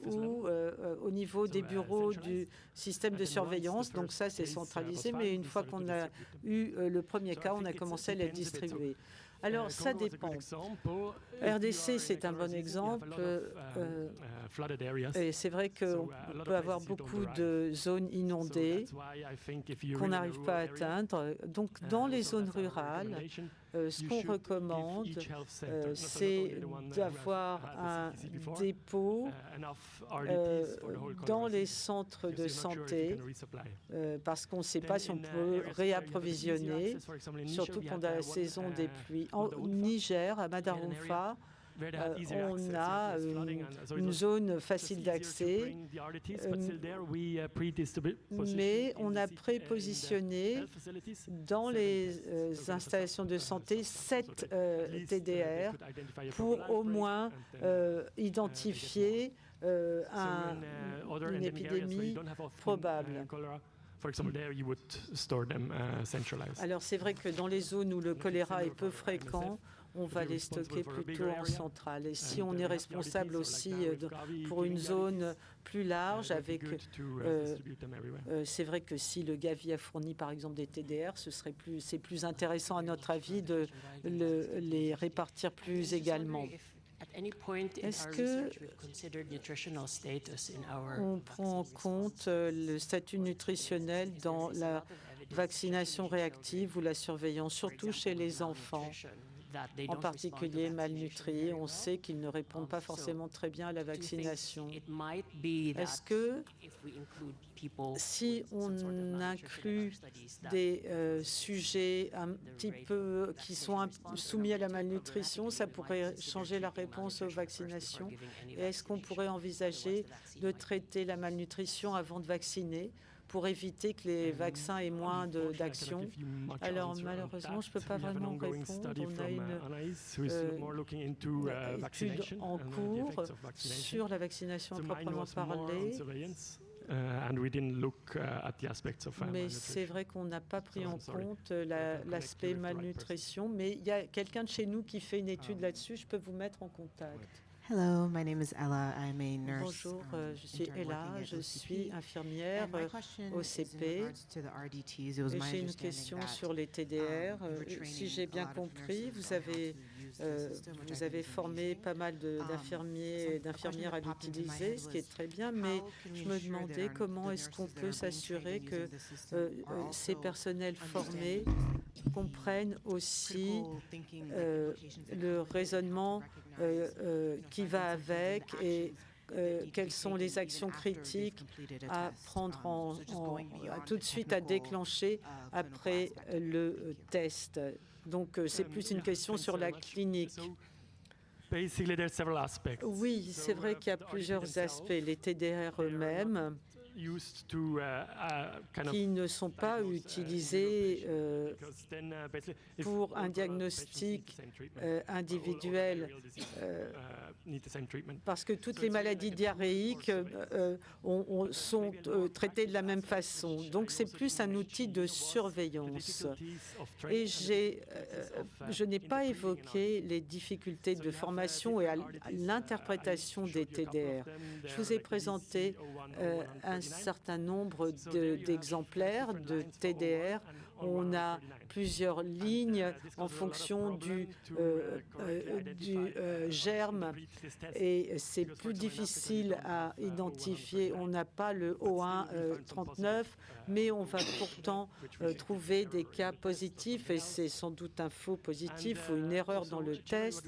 ou au niveau des bureaux du système de surveillance. Donc ça, c'est centralisé, mais une fois qu'on a eu le premier cas, on a commencé à les distribuer. Alors, ça dépend. RDC, c'est un bon exemple. Et c'est vrai qu'on peut avoir beaucoup de zones inondées qu'on n'arrive pas à atteindre. Donc, dans les zones rurales, ce qu'on recommande, c'est d'avoir un dépôt dans les centres de santé parce qu'on ne sait pas si on peut réapprovisionner, surtout pendant la saison des pluies. En Niger, à Madarumfa, on a une zone facile d'accès, mais on a prépositionné dans les installations de santé 7 TDR pour au moins identifier une épidémie probable. Alors c'est vrai que dans les zones où le choléra est peu fréquent, on va les stocker plutôt en centrale. Et si on est responsable aussi pour une zone plus large, c'est vrai que si le Gavi a fourni par exemple des TDR, c'est plus intéressant à notre avis de les répartir plus également. Est-ce qu'on prend en compte le statut nutritionnel dans la vaccination réactive ou la surveillance, surtout chez les enfants? en particulier malnutris. On sait qu'ils ne répondent pas forcément très bien à la vaccination. Est-ce que si on inclut des sujets un petit peu qui sont soumis à la malnutrition, ça pourrait changer la réponse aux vaccinations? Et est-ce qu'on pourrait envisager de traiter la malnutrition avant de vacciner pour éviter que les vaccins aient moins d'action? Alors malheureusement, je ne peux pas vraiment répondre. On a une étude en cours sur la vaccination à proprement parler. Mais c'est vrai qu'on n'a pas pris en compte l'aspect malnutrition. Mais il y a quelqu'un de chez nous qui fait une étude là-dessus. Je peux vous mettre en contact. Hello, my name is Ella. I'm a nurse. Bonjour, je suis Ella, je suis infirmière au CP. J'ai une question sur les TDR. Si j'ai bien compris, vous avez formé pas mal d'infirmiers et d'infirmières à l'utiliser, ce qui est très bien, mais je me demandais comment est-ce qu'on peut s'assurer que ces personnels formés comprennent aussi le raisonnement qui va avec et quelles sont les actions critiques à prendre tout de suite à déclencher après le test. Donc c'est plus une question sur la clinique. Oui, c'est vrai qu'il y a plusieurs aspects. Les TDR eux-mêmes qui ne sont pas utilisés pour un diagnostic individuel, parce que toutes les maladies diarrhéiques sont traitées de la même façon. Donc c'est plus un outil de surveillance. Et je n'ai pas évoqué les difficultés de formation et à l'interprétation des TDR. Je vous ai présenté un certain nombre d'exemplaires de TDR. On a plusieurs lignes en fonction du germe et c'est plus difficile à identifier. On n'a pas le O1-39, mais on va pourtant trouver des cas positifs et c'est sans doute un faux positif ou une erreur dans le test.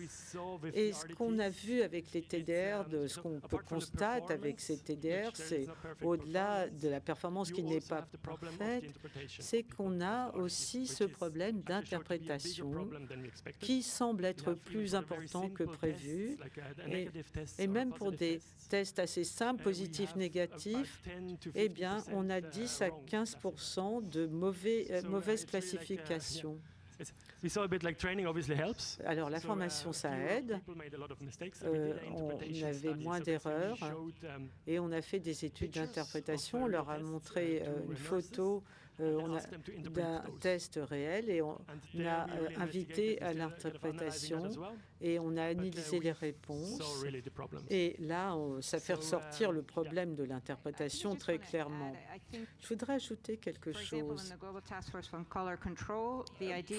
Et ce qu'on a vu avec les TDR, ce qu'on peut constater avec ces TDR, c'est au-delà de la performance qui n'est pas parfaite, c'est qu'on a aussi ce problème d'interprétation qui semble être plus important que prévu. Et même pour des tests assez simples, positifs, négatifs, eh bien, on a 10 à 15% de mauvaises classifications. Alors la formation, ça aide. On avait moins d'erreurs et on a fait des études d'interprétation. On leur a montré une photo d'un test réel et on a invité à l'interprétation et on a analysé les réponses. Et là, ça fait ressortir le problème de l'interprétation très clairement. Je voudrais ajouter quelque chose.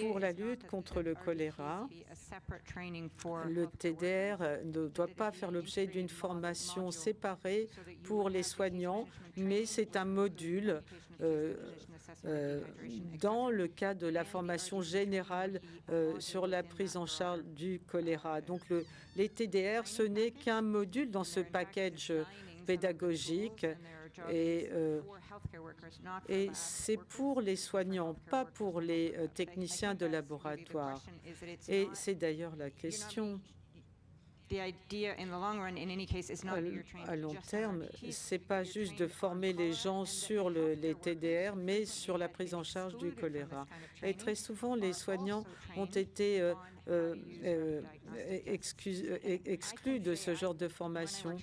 Pour la lutte contre le choléra, le TDR ne doit pas faire l'objet d'une formation séparée pour les soignants, mais c'est un module dans le cas de la formation générale sur la prise en charge du choléra. Donc les TDR, ce n'est qu'un module dans ce package pédagogique et c'est pour les soignants, pas pour les techniciens de laboratoire. Et c'est d'ailleurs la question. À long terme, ce n'est pas juste de former les gens sur les TDR, mais sur la prise en charge du choléra. Et très souvent, les soignants ont été exclus de ce genre de formation.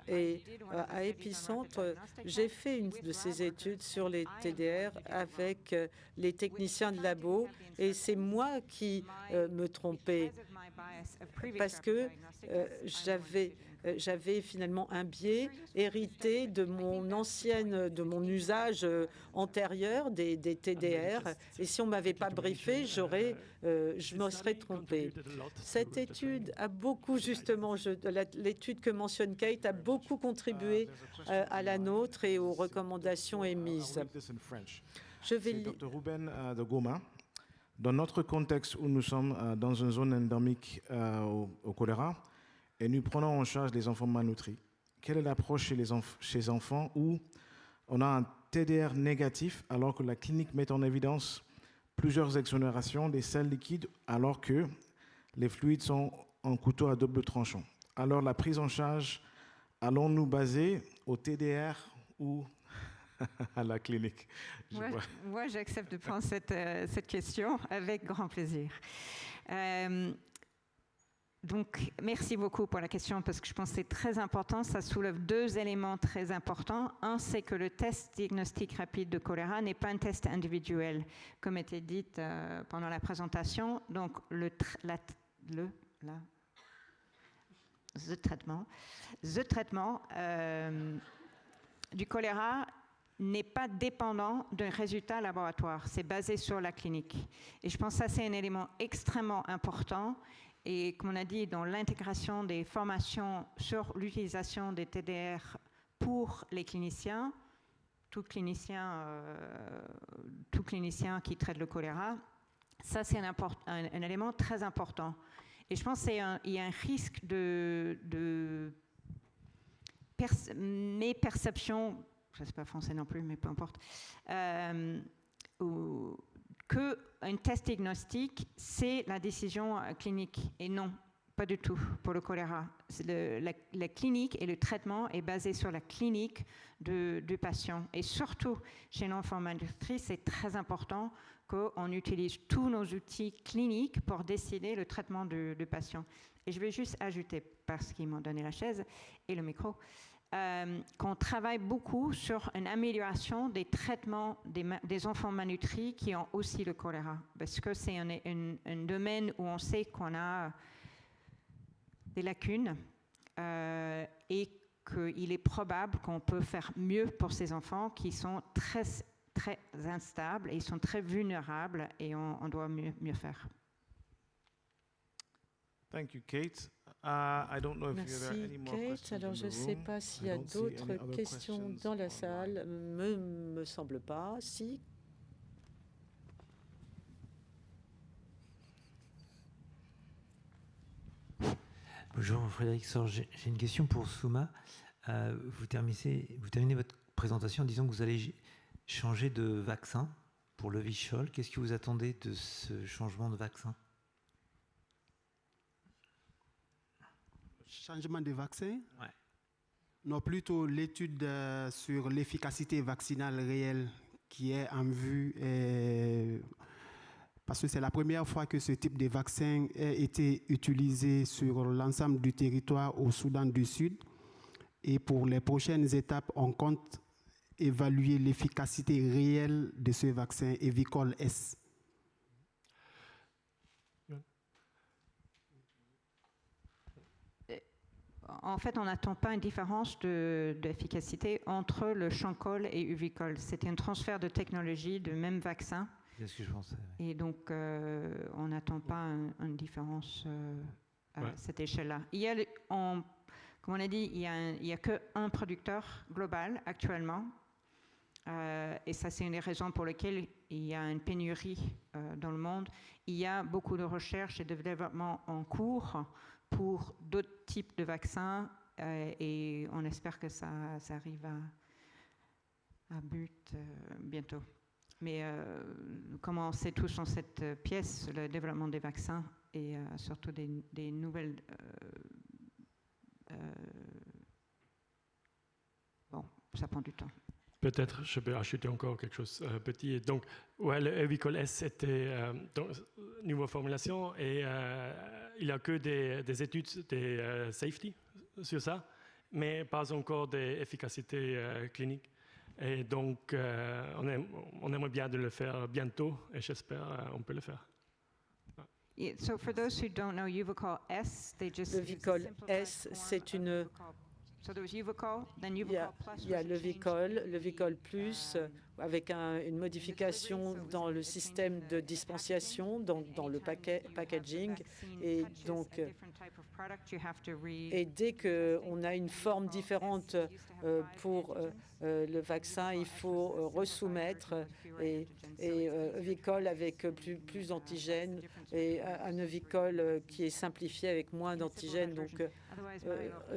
Et à Epicentre, j'ai fait une de ces études sur les TDR avec les techniciens de labo, et c'est moi qui me trompais, parce que j'avais finalement un biais hérité de mon usage antérieur des TDR. Et si on ne m'avait pas briefé, je me serais trompée. Cette étude a beaucoup, justement, l'étude que mentionne Kate a beaucoup contribué à la nôtre et aux recommandations émises. Je vais Dans notre contexte où nous sommes dans une zone endémique au choléra et nous prenons en charge les enfants malnutris, quelle est l'approche chez les enfants où on a un TDR négatif alors que la clinique met en évidence plusieurs exonérations des sels liquides alors que les fluides sont en couteau à double tranchant? Alors la prise en charge, allons-nous baser au TDR ou à la clinique? Moi, j'accepte de prendre cette question avec grand plaisir. Donc, merci beaucoup pour la question parce que je pense que c'est très important. Ça soulève deux éléments très importants. Un, c'est que le test diagnostic rapide de choléra n'est pas un test individuel, comme était dit pendant la présentation. Donc, le traitement du choléra n'est pas dépendant d'un résultat laboratoire. C'est basé sur la clinique. Et je pense que ça, c'est un élément extrêmement important. Et comme on a dit, dans l'intégration des formations sur l'utilisation des TDR pour les cliniciens, tout clinicien qui traite le choléra, ça c'est un élément très important. Et je pense qu'il y a un risque mes perceptions, je ne sais pas français non plus, mais peu importe, qu'un test diagnostic, c'est la décision clinique. Et non, pas du tout pour le choléra. La clinique et le traitement est basé sur la clinique du patient. Et surtout, chez l'enfant malnutri, c'est très important qu'on utilise tous nos outils cliniques pour décider le traitement du patient. Et je vais juste ajouter, parce qu'ils m'ont donné la chaise et le micro, qu'on travaille beaucoup sur une amélioration des traitements des enfants malnutris qui ont aussi le choléra. Parce que c'est un domaine où on sait qu'on a des lacunes et qu'il est probable qu'on peut faire mieux pour ces enfants qui sont très, très instables et ils sont très vulnérables et on doit mieux faire. Thank you, Kate. I don't know if there are any more Kate. questions Alors, in je ne the sais room. pas s'il I y a don't see d'autres any other questions dans la salle. Me semble pas. Si. Bonjour Frédéric Sorge, j'ai une question pour Souma. Vous terminez votre présentation en disant que vous allez changer de vaccin pour le Vichol. Qu'est-ce que vous attendez de ce changement de vaccin? Changement de vaccin? Ouais. Non, plutôt l'étude sur l'efficacité vaccinale réelle qui est en vue. Parce que c'est la première fois que ce type de vaccin a été utilisé sur l'ensemble du territoire au Soudan du Sud. Et pour les prochaines étapes, on compte évaluer l'efficacité réelle de ce vaccin Evicol S. En fait, on n'attend pas une différence d'efficacité entre le Chancol et Uvicol. C'était un transfert de technologie du même vaccin. C'est ce que je pensais. Oui. Et donc, on n'attend pas une différence à cette échelle-là. Comme on a dit, il n'y a qu'un producteur global actuellement. Et ça, c'est une des raisons pour lesquelles il y a une pénurie dans le monde. Il y a beaucoup de recherche et de développement en cours pour d'autres types de vaccins et on espère que ça arrive à but bientôt. Mais comme on sait tous dans cette pièce, le développement des vaccins et surtout des nouvelles... bon, ça prend du temps. Peut-être je peux ajouter encore quelque chose petit. Donc, ouais, le Evicol S était niveau formulation et il n'y a que des études de safety sur ça, mais pas encore d'efficacité clinique. Et donc, on aimerait bien de le faire bientôt et j'espère qu'on peut le faire. So for those who don't know Uvicol S, le Vicol S, c'est une Il y a le Vicol Plus, avec une modification dans le système de dispensation, donc dans le packaging. Et donc, et dès qu'on a une forme différente pour le vaccin, il faut resoumettre et Vicol avec plus d'antigènes et un Vicol qui est simplifié avec moins d'antigènes. Donc,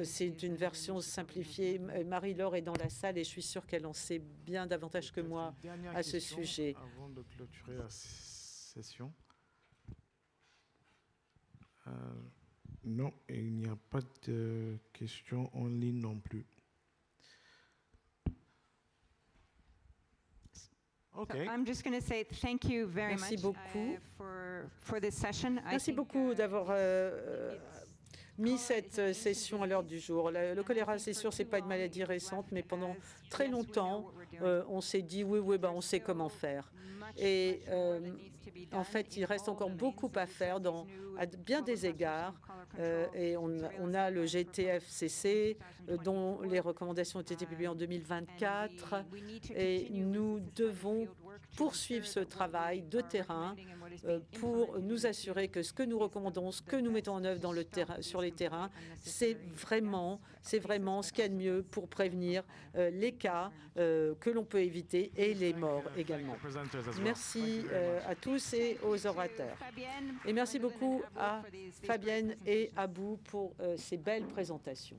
c'est une version simplifiée. Marie-Laure est dans la salle et je suis sûre qu'elle en sait bien davantage que moi à ce sujet. Avant de clôturer la session, non, il n'y a pas de questions en ligne non plus. Okay. I'm just going to say thank you very Merci much beaucoup. For this session. Merci beaucoup d'avoir mis cette session à l'ordre du jour. Le choléra, c'est sûr, c'est pas une maladie récente, mais pendant très longtemps, on s'est dit oui, ben, on sait comment faire. Et en fait, il reste encore beaucoup à faire à bien des égards. Et on a le GTFCC, dont les recommandations ont été publiées en 2024. Et nous devons poursuivre ce travail de terrain pour nous assurer que ce que nous recommandons, ce que nous mettons en œuvre sur les terrains, c'est vraiment ce qu'il y a de mieux pour prévenir les cas que l'on peut éviter et les morts également. Merci à tous et aux orateurs. Et merci beaucoup à Fabienne et Abou pour ces belles présentations.